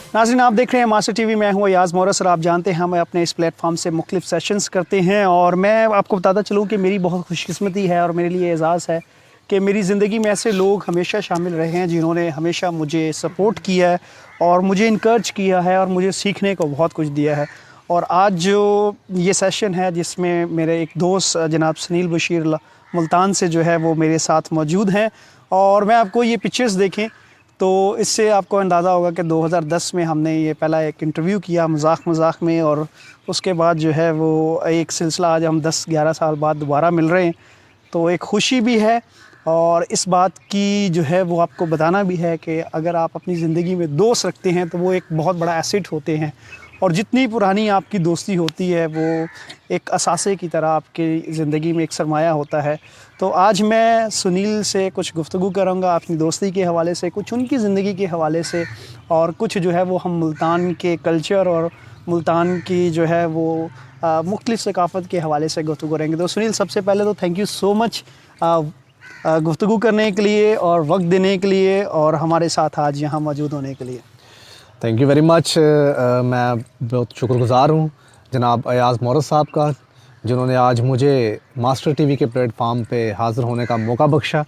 नाज़रीन, आप देख रहे हैं मास्टर टीवी। मैं हूं अयाज़ मोरस और आप जानते हैं हम अपने इस प्लेटफॉर्म से मुख्तलिफ सेशंस करते हैं। और मैं आपको बताता चलूं कि मेरी बहुत खुशकिस्मती है और मेरे लिए एज़ाज़ है कि मेरी ज़िंदगी में ऐसे लोग हमेशा शामिल रहे हैं जिन्होंने हमेशा मुझे सपोर्ट किया है और मुझे इनकरेज किया है और मुझे सीखने को बहुत कुछ दिया है। और आज जो ये सेशन है जिसमें मेरे एक दोस्त जनाब सुनील बशीर मुल्तान से जो है वो मेरे साथ मौजूद हैं। और मैं आपको ये पिक्चर्स देखें तो इससे आपको अंदाज़ा होगा कि 2010 में हमने ये पहला एक इंटरव्यू किया मजाक में, और उसके बाद जो है वो एक सिलसिला आज हम 10-11 साल बाद दोबारा मिल रहे हैं। तो एक ख़ुशी भी है और इस बात की जो है वो आपको बताना भी है कि अगर आप अपनी ज़िंदगी में दोस्त रखते हैं तो वो एक बहुत बड़ा एसेट होते हैं। और जितनी पुरानी आपकी दोस्ती होती है वो एक असासे की तरह आपकी ज़िंदगी में एक सरमाया होता है। तो आज मैं सुनील से कुछ गुफ्तगू करूँगा अपनी दोस्ती के हवाले से, कुछ उनकी ज़िंदगी के हवाले से, और कुछ जो है वो हम मुल्तान के कल्चर और मुल्तान की जो है वो मुख्तलिफ़ सकाफ़त के हवाले से गुफ्तगू करेंगे। तो सुनील, सबसे पहले तो थैंक यू सो मच गुफ्तगू करने के लिए और वक्त देने के लिए और हमारे साथ आज यहाँ मौजूद होने के लिए। Thank you very much. मैं बहुत शुक्रगुज़ार हूँ जनाब अयाज़ मोरस साहब का, जिन्होंने आज मुझे मास्टर टीवी के प्लेटफार्म पे हाज़िर होने का मौका बख्शा।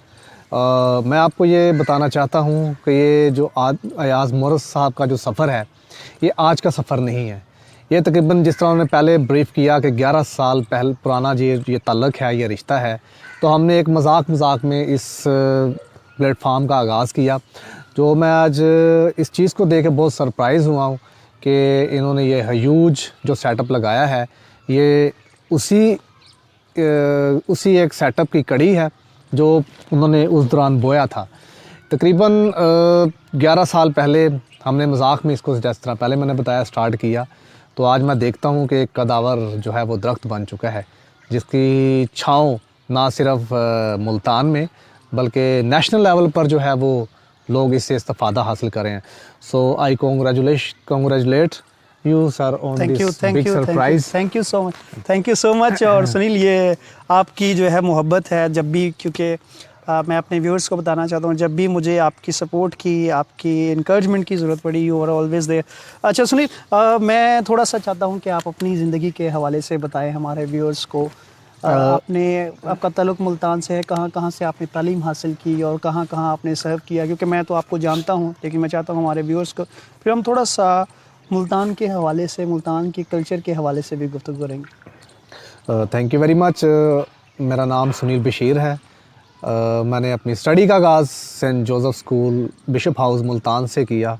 मैं आपको ये बताना चाहता हूँ कि ये जो अयाज़ मोरस साहब का जो सफ़र है ये आज का सफ़र नहीं है। ये तकरीबन जिस तरह उन्होंने पहले ब्रीफ़ किया कि 11 साल पहले पुराना ये ताल्लुक़ है, ये रिश्ता है। तो हमने एक मजाक में इस प्लेटफार्म का आगाज़ किया, जो मैं आज इस चीज़ को देख के बहुत सरप्राइज़ हुआ हूँ कि इन्होंने ये ह्यूज जो सेटअप लगाया है ये उसी एक सेटअप की कड़ी है जो उन्होंने उस दौरान बोया था। तकरीबन 11 साल पहले हमने मजाक में इसको जिस तरह पहले मैंने बताया स्टार्ट किया, तो आज मैं देखता हूँ कि एक कदावर जो है वो दरख्त बन चुका है, जिसकी छाँव ना सिर्फ मुल्तान में बल्कि नेशनल लेवल पर जो है वो लोग इससे इस्तेफ़ादा हासिल करें। So I congratulate you sir on this big surprise. Thank you so much. और सुनील, ये आपकी जो है मोहब्बत है, जब भी, क्योंकि मैं अपने व्यूअर्स को बताना चाहता हूँ, जब भी मुझे आपकी सपोर्ट की, आपकी इनकरेजमेंट की ज़रूरत पड़ी, यू आर ऑलवेज़ देयर। अच्छा सुनील, मैं थोड़ा सा चाहता हूँ कि आप अपनी ज़िंदगी के हवाले से बताएं हमारे व्यूअर्स को। आपका ताल्लुक़ मुल्तान से है, कहाँ से आपने तालीम हासिल की और कहाँ आपने सर्व किया? क्योंकि मैं तो आपको जानता हूँ, लेकिन मैं चाहता हूँ हमारे व्यूअर्स को फिर हम थोड़ा सा मुल्तान के हवाले से, मुल्तान के कल्चर के हवाले से भी गुफ्तगू करेंगे। Thank you very much. मेरा नाम सुनील बशीर है। मैंने अपनी स्टडी का आगाज़ Saint Joseph School Bishop House Multan से किया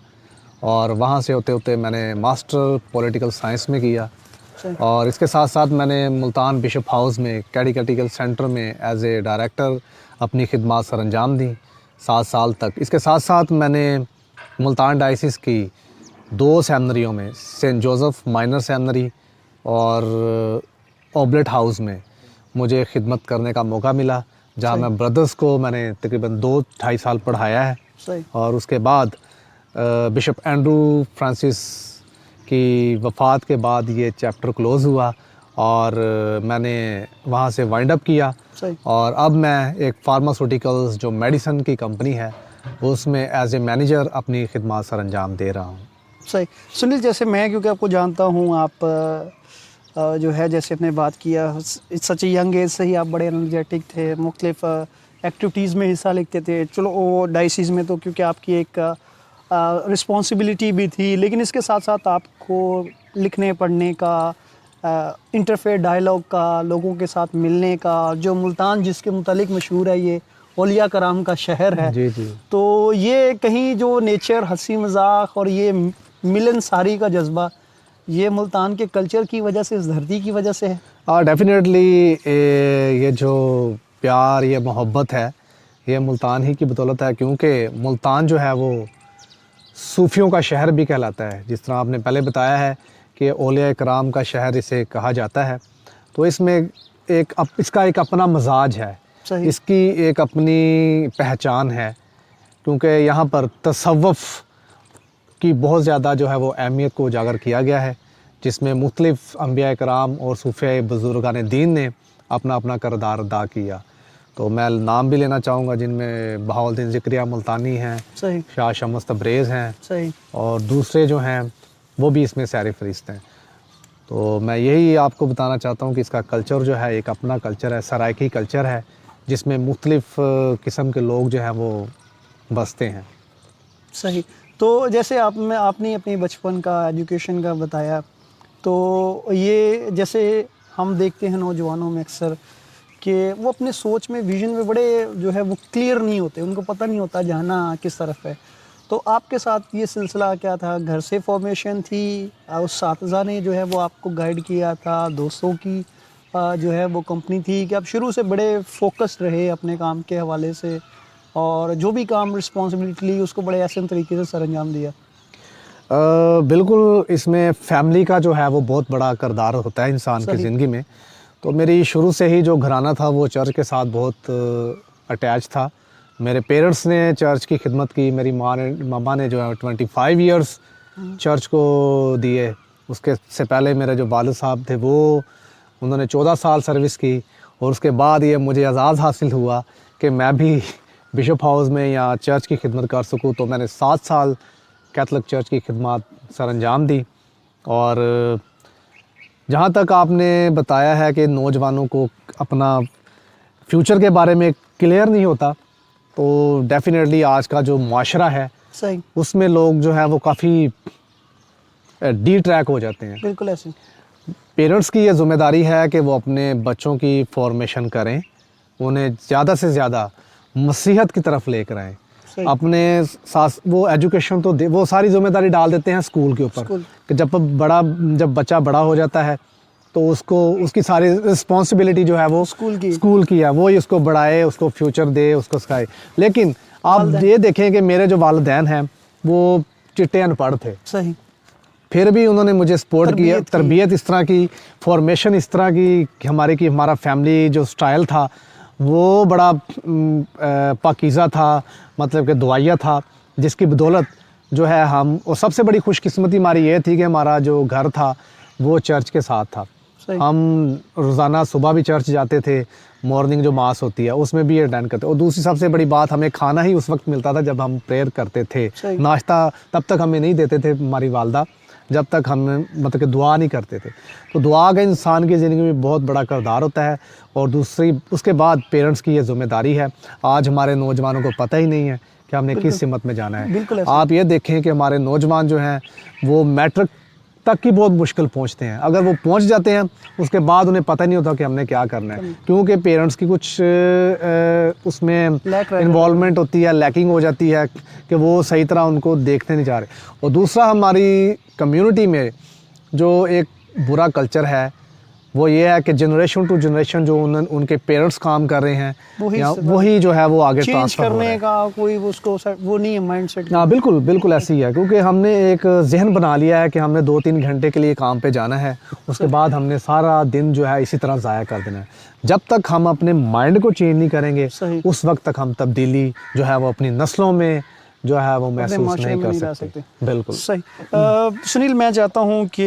और वहाँ से होते होते मैंने मास्टर पॉलिटिकल साइंस में किया, और इसके साथ साथ मैंने मुल्तान बिशप हाउस में कैटेकेटिकल सेंटर में एज ए डायरेक्टर अपनी खिदमत सर अंजाम दी 7 साल तक। इसके साथ साथ मैंने मुल्तान डायसिस की 2 सेमिनरियों में, सेंट जोसेफ माइनर सेमिनरी और ऑबलेट हाउस में मुझे खिदमत करने का मौका मिला, जहाँ मैं ब्रदर्स को मैंने तकरीबन 2-2.5 साल पढ़ाया है। और उसके बाद बिशप एंड्रू फ्रांसिस की वफ़ात के बाद ये चैप्टर क्लोज़ हुआ और मैंने वहाँ से वाइंड अप किया, और अब मैं एक फार्मास्यूटिकल्स जो मेडिसिन की कंपनी है उसमें एज ए मैनेजर अपनी खिदमत सर अंजाम दे रहा हूँ। सही। सुनील, जैसे मैं क्योंकि आपको जानता हूँ, आप जो है जैसे आपने बात किया, सच यंग एज से ही आप बड़े एनर्जेटिक थे, मुख्तलिफ एक्टिविटीज़ में हिस्सा लेते थे। चलो वो डायसिस में तो क्योंकि आपकी एक रिस्पॉन्सिबिलिटी भी थी, लेकिन इसके साथ साथ आपको लिखने पढ़ने का, इंटरफेयर डायलॉग का, लोगों के साथ मिलने का, जो मुल्तान जिसके मुतालिक मशहूर है, ये औलिया कराम का शहर है। जी। तो ये कहीं जो नेचर, हंसी मजाक और ये मिलनसारी का जज्बा, ये मुल्तान के कल्चर की वजह से, इस धरती की वजह से है। डेफिनेटली ये जो प्यार, ये मोहब्बत है, ये मुल्तान ही की बदौलत है, क्योंकि मुल्तान जो है वो सूफ़ियों का शहर भी कहलाता है। जिस तरह आपने पहले बताया है कि औलिया कराम का शहर इसे कहा जाता है, तो इसमें इसका एक अपना मजाज है, इसकी एक अपनी पहचान है, क्योंकि यहाँ पर तसव्वुफ़ की बहुत ज़्यादा जो है वो अहमियत को उजागर किया गया है, जिसमें मुख्तलिफ़ अंबिया कराम और सूफ़िया बुज़ुर्गान दीन ने अपना अपना किरदार अदा किया। तो मैं नाम भी लेना चाहूँगा, जिनमें बहाउद्दीन ज़िक्रिया मुल्तानी हैं, सही शाह शम्स तब्रेज़ हैं, सही। और दूसरे जो हैं वो भी इसमें सारे फरिश्त हैं। तो मैं यही आपको बताना चाहता हूँ कि इसका कल्चर जो है एक अपना कल्चर है, सराइकी कल्चर है, जिसमें मुख्तलिफ़ किस्म के लोग जो हैं वो बसते हैं। सही। तो जैसे आपने अपने बचपन का, एजुकेशन का बताया, तो ये जैसे हम देखते हैं नौजवानों में अक्सर कि वो अपने सोच में, विजन में बड़े जो है वो क्लियर नहीं होते, उनको पता नहीं होता जाना किस तरफ है। तो आपके साथ ये सिलसिला क्या था? घर से फॉर्मेशन थी, उस साथीज़ा ने जो है वो आपको गाइड किया था, दोस्तों की जो है वो कंपनी थी, कि आप शुरू से बड़े फोकस्ड रहे अपने काम के हवाले से और जो भी काम रिस्पॉन्सिबिलिटी ली उसको बड़े ऐसे तरीके से सर अंजाम दिया? बिल्कुल, इसमें फैमिली का जो है वो बहुत बड़ा किरदार होता है इंसान की ज़िंदगी में। तो मेरी शुरू से ही जो घराना था वो चर्च के साथ बहुत अटैच था। मेरे पेरेंट्स ने चर्च की खिदमत की, मेरी मम्मा ने जो है 25 इयर्स चर्च को दिए। उसके से पहले मेरे जो वालिद साहब थे वो उन्होंने 14 साल सर्विस की, और उसके बाद ये मुझे एजाज़ हासिल हुआ कि मैं भी बिशप हाउस में या चर्च की खिदमत कर सकूँ। तो मैंने 7 साल कैथलिक चर्च की खिदमत सर अंजाम दी। और जहाँ तक आपने बताया है कि नौजवानों को अपना फ्यूचर के बारे में क्लियर नहीं होता, तो डेफ़िनेटली आज का जो माशरा है सही, उसमें लोग जो है वो काफ़ी डी ट्रैक हो जाते हैं। बिल्कुल ऐसे। पेरेंट्स की ये ज़िम्मेदारी है कि वो अपने बच्चों की फॉर्मेशन करें, उन्हें ज़्यादा से ज़्यादा मसीहत की तरफ लेकर आएँ। सही। अपने साथ वो एजुकेशन तो वो सारी ज़िम्मेदारी डाल देते हैं स्कूल के ऊपर स्कूल। कि जब बच्चा बड़ा हो जाता है तो उसको उसकी सारी रिस्पॉन्सिबिलिटी जो है वो स्कूल की है, वो ही उसको बढ़ाए, उसको फ्यूचर दे, उसको सिखाए। लेकिन आप ये देखें कि मेरे जो वालिदैन हैं वो चिट्टे अनपढ़ थे, सही, फिर भी उन्होंने मुझे सपोर्ट किया, तरबियत इस तरह की, फॉर्मेशन इस तरह की कि हमारा फैमिली जो स्टाइल था वो बड़ा पाकीज़ा था, मतलब कि दुआया था, जिसकी बदौलत जो है हम, और सबसे बड़ी खुशकिस्मती हमारी ये थी कि हमारा जो घर था वो चर्च के साथ था। हम रोज़ाना सुबह भी चर्च जाते थे, मॉर्निंग जो मास होती है उसमें भी अटेंड करते। और दूसरी सबसे बड़ी बात, हमें खाना ही उस वक्त मिलता था जब हम प्रेयर करते थे। नाश्ता तब तक हमें नहीं देते थे हमारी वालदा, जब तक हम मतलब कि दुआ नहीं करते थे। तो दुआ का इंसान की ज़िंदगी में बहुत बड़ा किरदार होता है। और दूसरी उसके बाद पेरेंट्स की ये ज़िम्मेदारी है। आज हमारे नौजवानों को पता ही नहीं है कि हमने किस सिमत में जाना है। आप ये देखें कि हमारे नौजवान जो हैं वो मैट्रिक तक की बहुत मुश्किल पहुंचते हैं। अगर वो पहुंच जाते हैं उसके बाद उन्हें पता नहीं होता कि हमने क्या करना है, क्योंकि पेरेंट्स की कुछ उसमें इन्वॉल्वमेंट होती है, लैकिंग हो जाती है कि वो सही तरह उनको देखते नहीं जा रहे। और दूसरा, हमारी कम्युनिटी में जो एक बुरा कल्चर है वो ये है कि जनरेशन टू जनरेशन जो उनके पेरेंट्स काम कर रहे हैं वही जो है वो आगे ट्रांसफर करने का कोई उसको वो नहीं है माइंडसेट। हाँ, बिल्कुल ऐसी है, क्योंकि हमने एक जहन बना लिया है कि हमने 2-3 घंटे के लिए काम पे जाना है, उसके बाद हमने सारा दिन जो है इसी तरह ज़ाया कर देना है। जब तक हम अपने माइंड को चेंज नहीं करेंगे उस वक्त तक हम तब्दीली जो है वो अपनी नस्लों में जो है वो महसूस नहीं कर सकते। बिल्कुल सही। सुनील, मैं चाहता हूँ कि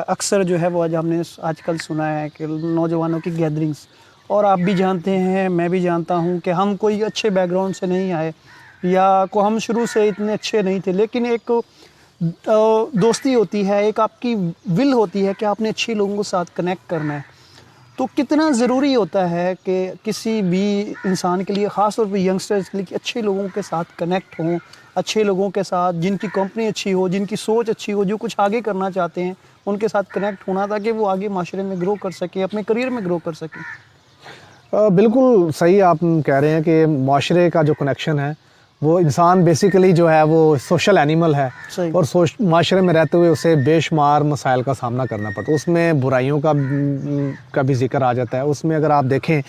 अक्सर जो है वो आज हमने आजकल सुना है कि नौजवानों की गैदरिंग्स, और आप भी जानते हैं, मैं भी जानता हूँ कि हम कोई अच्छे बैकग्राउंड से नहीं आए या को हम शुरू से इतने अच्छे नहीं थे, लेकिन एक दोस्ती होती है, एक आपकी विल होती है कि आपने अच्छे लोगों के साथ कनेक्ट करना है। तो कितना ज़रूरी होता है कि किसी भी इंसान के लिए, ख़ास तौर पे यंगस्टर्स के लिए, कि अच्छे लोगों के साथ कनेक्ट हों, अच्छे लोगों के साथ जिनकी कंपनी अच्छी हो, जिनकी सोच अच्छी हो, जो कुछ आगे करना चाहते हैं, उनके साथ कनेक्ट होना, ताकि वो आगे माशरे में ग्रो कर सकें, अपने करियर में ग्रो कर सकें। बिल्कुल सही आप कह रहे हैं कि माशरे का जो कनेक्शन है वो, इंसान बेसिकली जो है वो सोशल एनिमल है, और माशरे में रहते हुए उसे बेशुमार मसाइल का सामना करना पड़ता है। उसमें बुराइयों का भी जिक्र आ जाता है। उसमें अगर आप देखें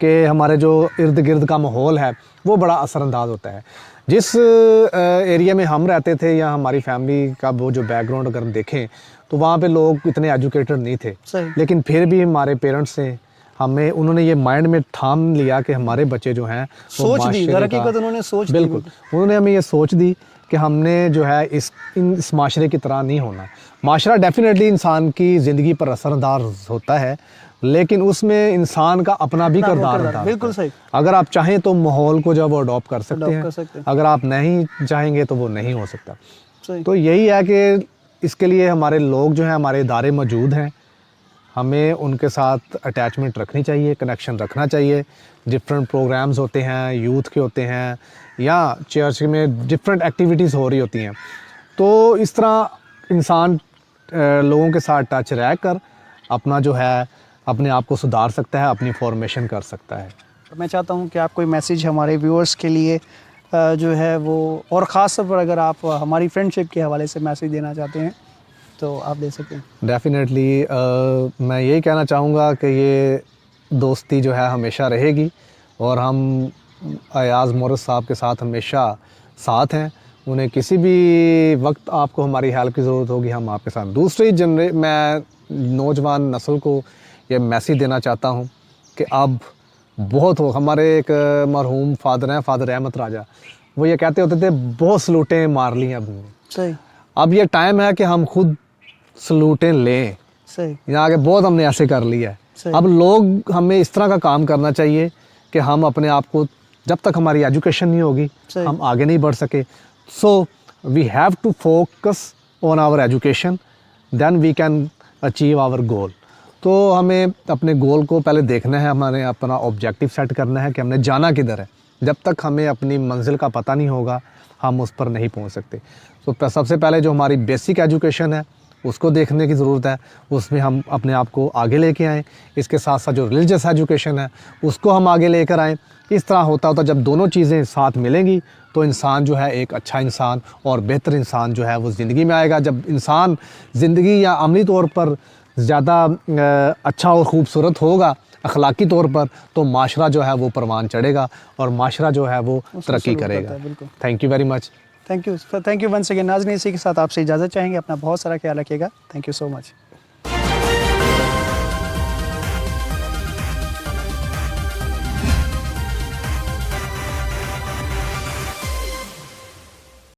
कि हमारे जो इर्द गिर्द का माहौल है वो बड़ा असरअंदाज होता है। जिस एरिया में हम रहते थे या हमारी फैमिली का वो जो बैकग्राउंड अगर हम देखें तो वहाँ पे लोग इतने एजुकेटेड नहीं थे, लेकिन फिर भी हमारे पेरेंट्स ने उन्होंने ये माइंड में ठान लिया कि हमारे बच्चे जो हैं सोच दी, उन्होंने सोच दी, बिल्कुल उन्होंने हमें ये सोच दी कि हमने जो है इस माशरे की तरह नहीं होना। माशरा डेफिनेटली इंसान की ज़िंदगी पर असरअंदाज होता है, लेकिन उसमें इंसान का अपना भी किरदार होता है। बिल्कुल सही। अगर आप चाहें तो माहौल को जो वो अडॉप्ट कर सकते कर हैं, सकते हैं। अगर आप नहीं चाहेंगे तो वो नहीं हो सकता। सही। तो यही है कि इसके लिए हमारे लोग जो हैं, हमारे इदारे मौजूद हैं, हमें उनके साथ अटैचमेंट रखनी चाहिए, कनेक्शन रखना चाहिए। डिफरेंट प्रोग्राम्स होते हैं, यूथ के होते हैं, या चर्च में डिफरेंट एक्टिविटीज़ हो रही होती हैं, तो इस तरह इंसान लोगों के साथ टच रह कर अपना जो है अपने आप को सुधार सकता है, अपनी फॉर्मेशन कर सकता है। मैं चाहता हूँ कि आप कोई मैसेज हमारे व्यूअर्स के लिए जो है वो, और ख़ास तौर पर अगर आप हमारी फ्रेंडशिप के हवाले से मैसेज देना चाहते हैं तो आप दे सकते हैं। डेफिनेटली मैं यही कहना चाहूँगा कि ये दोस्ती जो है हमेशा रहेगी, और हम अयाज़ मोरस साहब के साथ हमेशा साथ हैं। उन्हें किसी भी वक्त आपको हमारी हेल्प की ज़रूरत होगी, हम आपके साथ। दूसरी मैं नौजवान नस्ल को ये मैसेज देना चाहता हूँ कि अब बहुत हो, हमारे एक मरहूम फादर हैं, फादर अहमद राजा, वो ये कहते होते थे बहुत सलूटें मार ली अब हमने। सही। अब ये टाइम है कि हम खुद सलूटें लें। सही। यहाँ आगे बहुत हमने ऐसे कर लिया है। सही। अब लोग, हमें इस तरह का काम करना चाहिए कि हम अपने आप को, जब तक हमारी एजुकेशन नहीं होगी सही। हम आगे नहीं बढ़ सके। So we have to focus on our education, then we can achieve our goal. तो हमें अपने गोल को पहले देखना है, हमारे अपना ऑब्जेक्टिव सेट करना है कि हमने जाना किधर है। जब तक हमें अपनी मंजिल का पता नहीं होगा हम उस पर नहीं पहुंच सकते। तो सबसे पहले जो हमारी बेसिक एजुकेशन है उसको देखने की ज़रूरत है, उसमें हम अपने आप को आगे लेके आएँ। इसके साथ साथ जो रिलीजियस एजुकेशन है उसको हम आगे लेकर आएँ। इस तरह होता होता जब दोनों चीज़ें साथ मिलेंगी तो इंसान जो है एक अच्छा इंसान और बेहतर इंसान जो है वो ज़िंदगी में आएगा। जब इंसान ज़िंदगी या अमली तौर पर ज़्यादा अच्छा और ख़ूबसूरत होगा अखलाकी तौर पर, तो माशरा जो है वो परवान चढ़ेगा और माशरा जो है वो तरक्की करेगा। Thank you very much. Thank you once again. नाज़रीन, इसी के साथ आपसे इजाज़त चाहेंगे। अपना बहुत सारा ख्याल रखिएगा। Thank you so much.